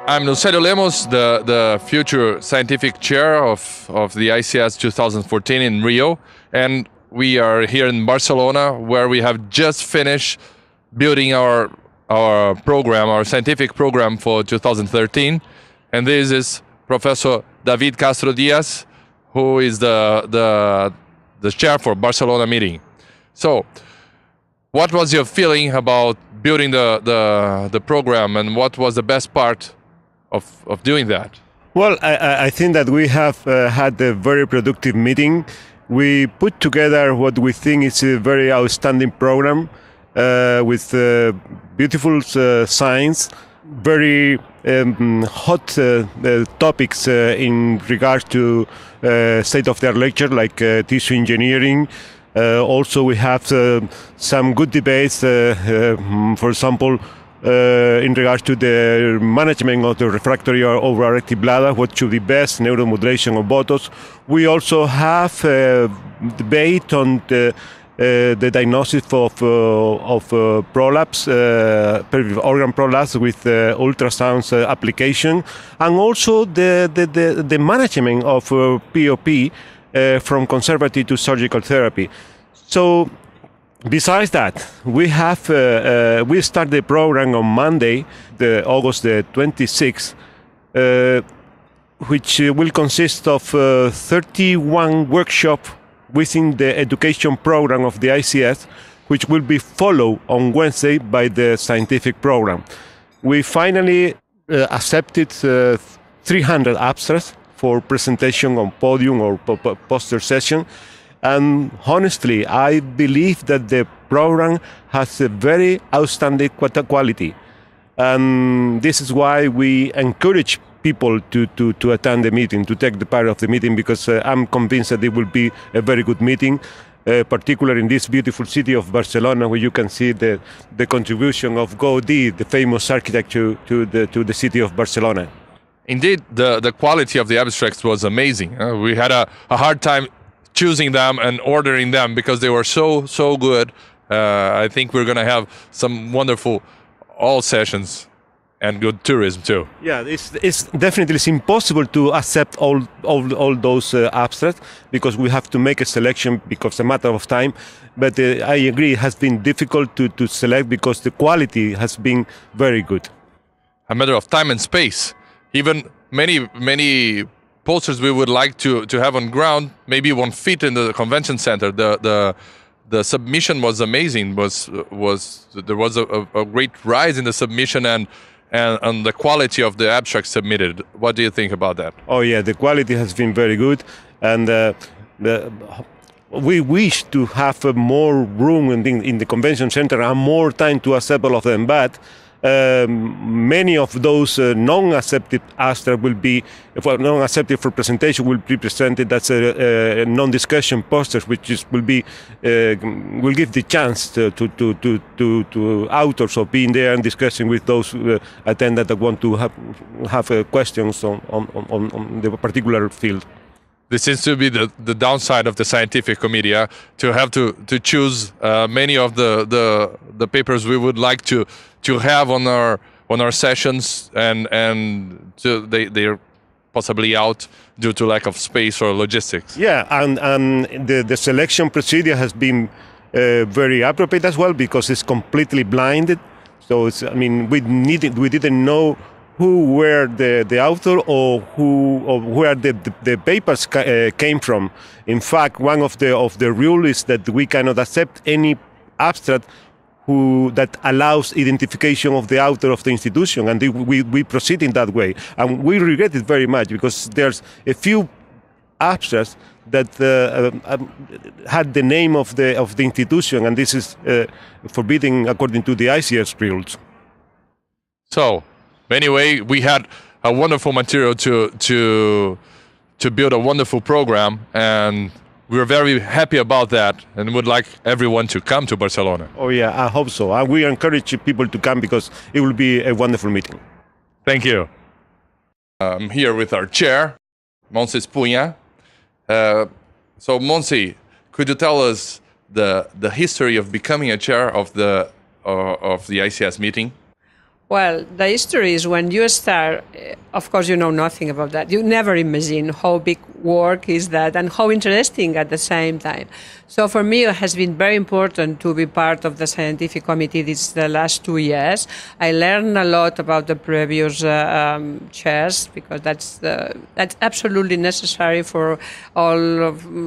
I'm Nucelio Lemos, the future scientific chair of the ICS 2014 in Rio, and we are here in Barcelona, where we have just finished building our program, our scientific program for 2013, and this is Professor David Castro-Diaz, who is the chair for Barcelona meeting. So, what was your feeling about building the program, and what was the best part of doing that? Well, I think that we have had a very productive meeting. We put together what we think is a very outstanding program with beautiful science, very hot topics in regards to state-of-the-art lecture like tissue engineering. Also, we have some good debates, for example, in regards to the management of the refractory or overactive bladder, what should be best, neuromodulation or Botox. We also have a debate on the diagnosis of prolapse, pelvic organ prolapse with ultrasound application, and also the management of POP from conservative to surgical therapy. So, besides that, we start the program on Monday, August the 26th, which will consist of 31 workshops within the education program of the ICS, which will be followed on Wednesday by the scientific program. We finally accepted 300 abstracts for presentation on podium or poster session. And honestly, I believe that the program has a very outstanding quality. And this is why we encourage people to attend the meeting, to take the part of the meeting, because I'm convinced that it will be a very good meeting, particularly in this beautiful city of Barcelona, where you can see the contribution of Gaudí, the famous architect, to the city of Barcelona. Indeed, the quality of the abstracts was amazing. We had a hard time choosing them and ordering them because they were so good. I think we're going to have some wonderful all sessions and good tourism too. Yeah, it's definitely impossible to accept all those abstracts because we have to make a selection because it's a matter of time. But I agree, it has been difficult to select because the quality has been very good. A matter of time and space. Even many posters we would like to have on ground maybe won't fit in the convention center. The submission was amazing. There was a great rise in the submission and the quality of the abstract submitted. What do you think about that? Oh yeah, the quality has been very good, and we wish to have more room in the convention center and more time to accept all of them, but many of those non-accepted abstracts will be, non-accepted for presentation, will be presented as a non-discussion posters, which will give the chance to authors of being there and discussing with those attendants that want to have questions on the particular field. This seems to be the downside of the scientific committee, to have to choose many of the papers we would like to have on our sessions, and they're possibly out due to lack of space or logistics. Yeah, and the selection procedure has been very appropriate as well because it's completely blinded. So we didn't know who were the author or where the papers came from. In fact, one of the rules is that we cannot accept any abstract that allows identification of the author of the institution, and we proceed in that way. And we regret it very much because there's a few abstracts that had the name of the institution, and this is forbidden according to the ICS rules. So, anyway, we had a wonderful material to build a wonderful program, and we're very happy about that, and would like everyone to come to Barcelona. Oh yeah, I hope so. And we encourage people to come because it will be a wonderful meeting. Thank you. I'm here with our chair, Espuna. So, Monse, could you tell us the history of becoming a chair of the ICS meeting? Well, the history is when you start, of course, you know nothing about that. You never imagine how big work is that and how interesting at the same time. So for me, it has been very important to be part of the scientific committee the last 2 years. I learned a lot about the previous chairs because that's absolutely necessary for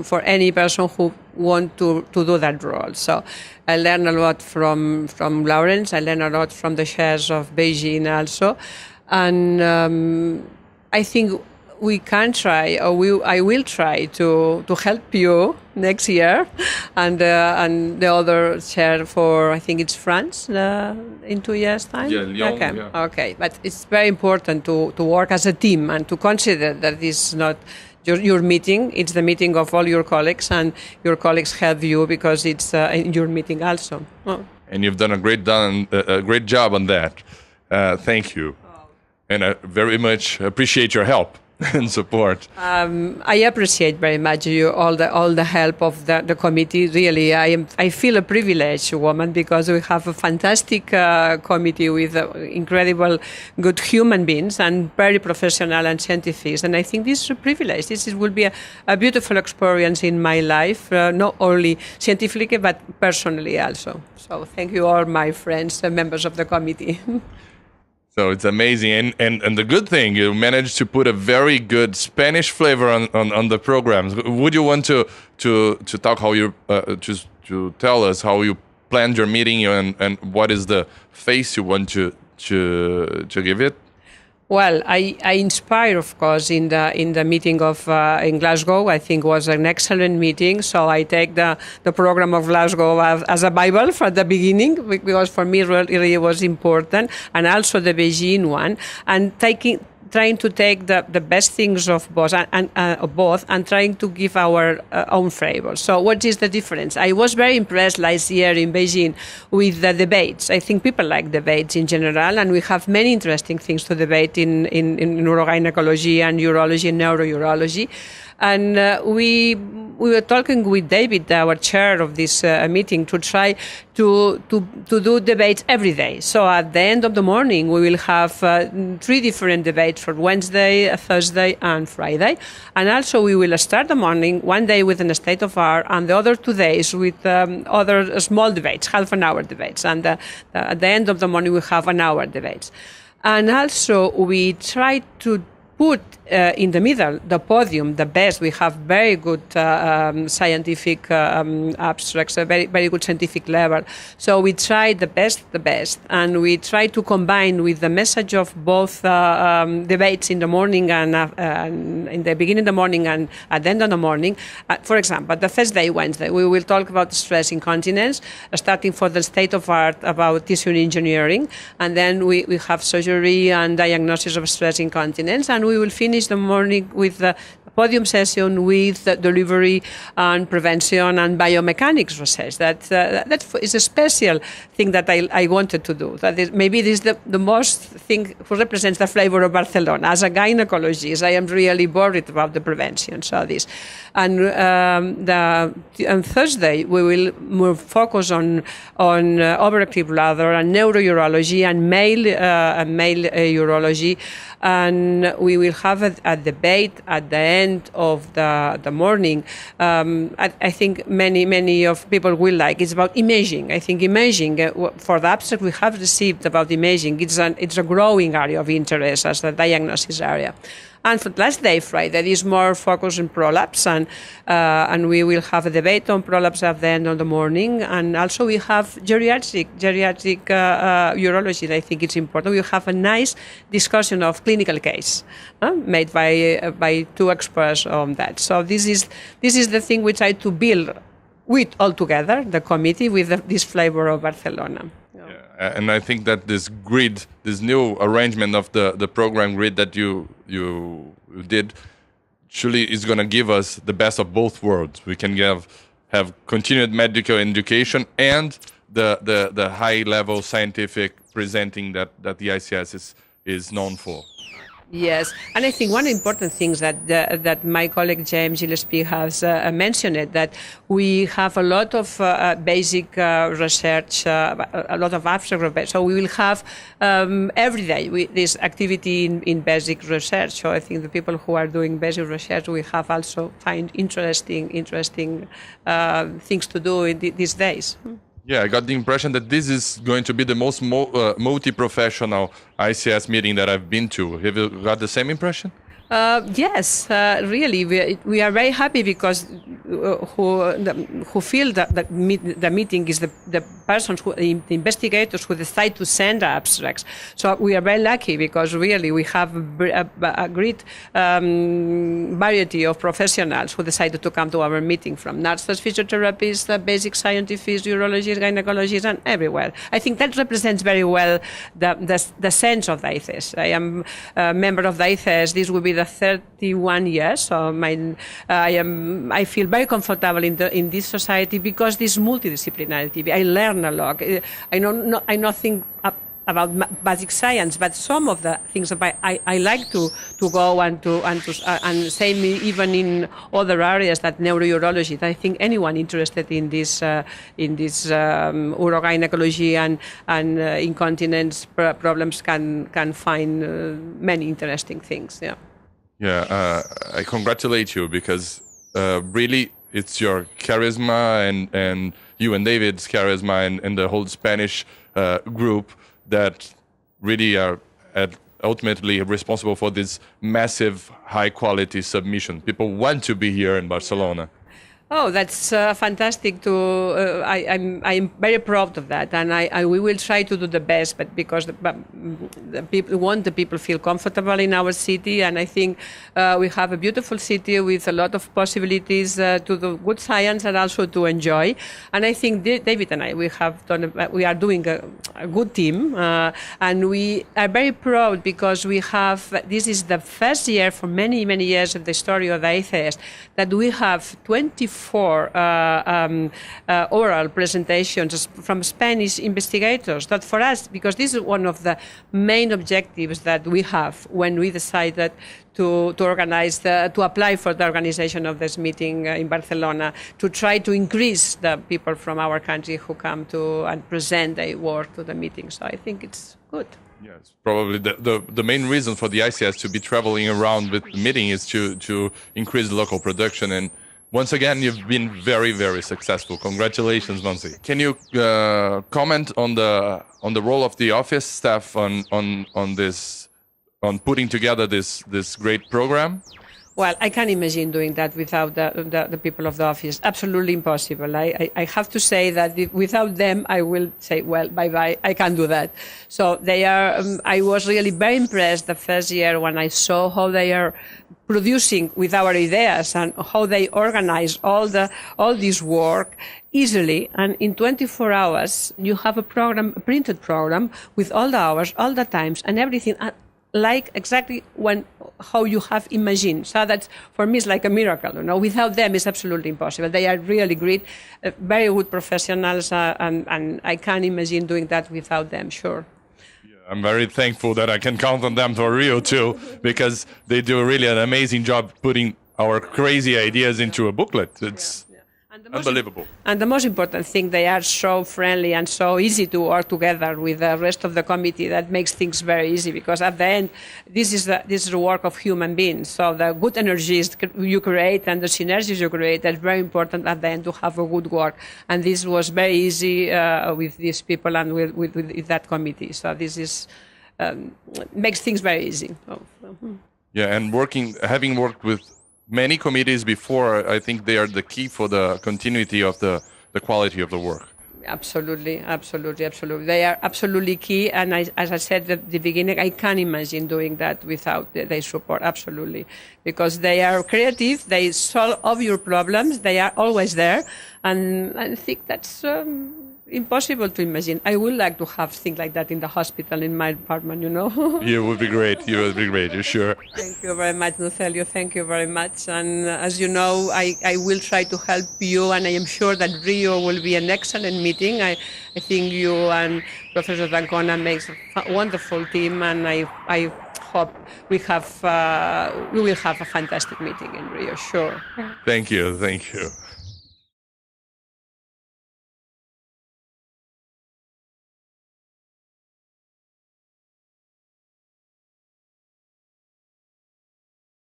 for any person who want to do that role. So I learned a lot from Lawrence. I learned a lot from the chairs of Beijing also. And I think we can try, or I will try to help you next year, and the other chair for, I think it's France in 2 years' time. Yeah, Lyon, okay. Yeah. Okay, but it's very important to work as a team and to consider that this is not your meeting, it's the meeting of all your colleagues, and your colleagues help you because it's your meeting also. Oh. And you've done a great job on that. Thank you. And I very much appreciate your help and support. I appreciate very much all the help of the committee. Really, I feel a privileged woman because we have a fantastic committee with incredible good human beings and very professional and scientific. And I think this is a privilege. Will be a beautiful experience in my life, not only scientifically but personally also. So thank you all my friends, the members of the committee. So it's amazing, and the good thing, you managed to put a very good Spanish flavor on the programs. Would you want to talk how you to tell us how you planned your meeting and what is the face you want to give it? Well, I inspire, of course, in the meeting of in Glasgow. I think was an excellent meeting. So I take the program of Glasgow as a Bible from the beginning because for me really was important, and also the Beijing one, and trying to take the best things of both and trying to give our own flavor. So what is the difference? I was very impressed last year in Beijing with the debates. I think people like debates in general, and we have many interesting things to debate in neurogynecology and urology and neurourology. And we were talking with David, our chair of this meeting, to try to do debates every day. So at the end of the morning, we will have 3 different debates for Wednesday, Thursday, and Friday. And also we will start the morning one day with a state of art, and the other 2 days with other small debates, half an hour debates. And at the end of the morning, we have an hour debates. And also we try to put in the middle, the podium, the best. We have very good scientific abstracts, a very, very good scientific level. So we try the best, and we try to combine with the message of both debates in the morning and in the beginning of the morning and at the end of the morning. For example, the first day, Wednesday, we will talk about stress incontinence, starting for the state of art about tissue engineering, and then we have surgery and diagnosis of stress incontinence, and we will finish the morning with the podium session with delivery and prevention and biomechanics research. That is a special thing that I wanted to do. That is, maybe this is the most thing who represents the flavor of Barcelona. As a gynecologist, I am really worried about the prevention. So this, and on Thursday we will more focus on overactive bladder and neurourology and male urology, and we will have a debate at the end of the morning. I think many of people will like. It's about imaging. I think imaging, for the abstract we have received about imaging, it's a growing area of interest as the diagnosis area. And for last day, Friday, is more focused on prolapse, and we will have a debate on prolapse at the end of the morning. And also we have geriatric urology. I think it's important. We have a nice discussion of clinical case made by 2 experts on that. So this is the thing we try to build with all together, the committee, with this flavor of Barcelona. And I think that this grid, this new arrangement of the program grid that you did, surely is going to give us the best of both worlds. We can have continued medical education and the high level scientific presenting that the ICS is known for. Yes, and I think one important thing that my colleague James Gillespie has mentioned it, that we have a lot of basic research, a lot of abstract research. So we will have every day this activity in basic research. So I think the people who are doing basic research, we have also find interesting things to do in these days. Yeah, I got the impression that this is going to be the most multi-professional ICS meeting that I've been to. Have you got the same impression? Yes, really, we are very happy because who feel that the meeting is the persons, the investigators who decide to send the abstracts. So we are very lucky because really we have a great variety of professionals who decided to come to our meeting, from nurses, physiotherapists, basic scientists, urologists, gynecologists, and everywhere. I think that represents very well the sense of the ICS. I am a member of the ICS. This will be the 31 years, so I feel very comfortable in this society because this multidisciplinarity. I learn a lot. I know nothing about basic science, but some of the things about I like to go and say me even in other areas that neurourology. I think anyone interested in this urogynecology and incontinence problems can find many interesting things. Yeah. Yeah, I congratulate you because really it's your charisma and you and David's charisma and the whole Spanish group that really are ultimately responsible for this massive high quality submission. People want to be here in Barcelona. Oh, that's fantastic! I'm very proud of that, and we will try to do the best. But because the people feel comfortable in our city, and I think we have a beautiful city with a lot of possibilities to do good science and also to enjoy. And I think David and I we are doing a good team, and we are very proud because this is the first year for many years of the story of the ICS that we have 24 oral presentations from Spanish investigators. That for us, because this is one of the main objectives that we have when we decided to organize, to apply for the organization of this meeting in Barcelona, to try to increase the people from our country who come to and present their work to the meeting. So I think it's good. Yes, probably the main reason for the ICS to be traveling around with the meeting is to increase local production. And once again, you've been very successful. Congratulations, Monse. Can you comment on the role of the office staff on putting together this great program? Well, I can't imagine doing that without the people of the office. Absolutely impossible. I have to say that without them, I will say, well, bye-bye. I can't do that. So they are. I was really very impressed the first year when I saw how they are producing with our ideas and how they organize all this work easily. And in 24 hours, you have a printed program with all the hours, all the times, and everything. Like exactly how you have imagined. So that's, for me, it's like a miracle. Without them, it's absolutely impossible. They are really great, very good professionals, and I can't imagine doing that without them, sure. Yeah, I'm very thankful that I can count on them for Rio too, because they do really an amazing job putting our crazy ideas into a booklet. It's unbelievable. And the most important thing, they are so friendly and so easy to work together with the rest of the committee. That makes things very easy because at the end, this is the work of human beings. So the good energies you create and the synergies you create are very important at the end to have a good work. And this was very easy with these people and with that committee. So this is makes things very easy. Yeah, and having worked with many committees before, I think they are the key for the continuity of the quality of the work. Absolutely. They are absolutely key. And as I said at the beginning, I can't imagine doing that without their support. Absolutely. Because they are creative. They solve all your problems. They are always there. And I think that's impossible to imagine. I would like to have things like that in the hospital, in my apartment, You would be great. You would be great. You're sure. Thank you very much, Nucelio. Thank you very much. And as you know, I will try to help you, and I am sure that Rio will be an excellent meeting. I think you and Professor D'Ancona makes a wonderful team, and I hope we will have a fantastic meeting in Rio. Sure. Thank you.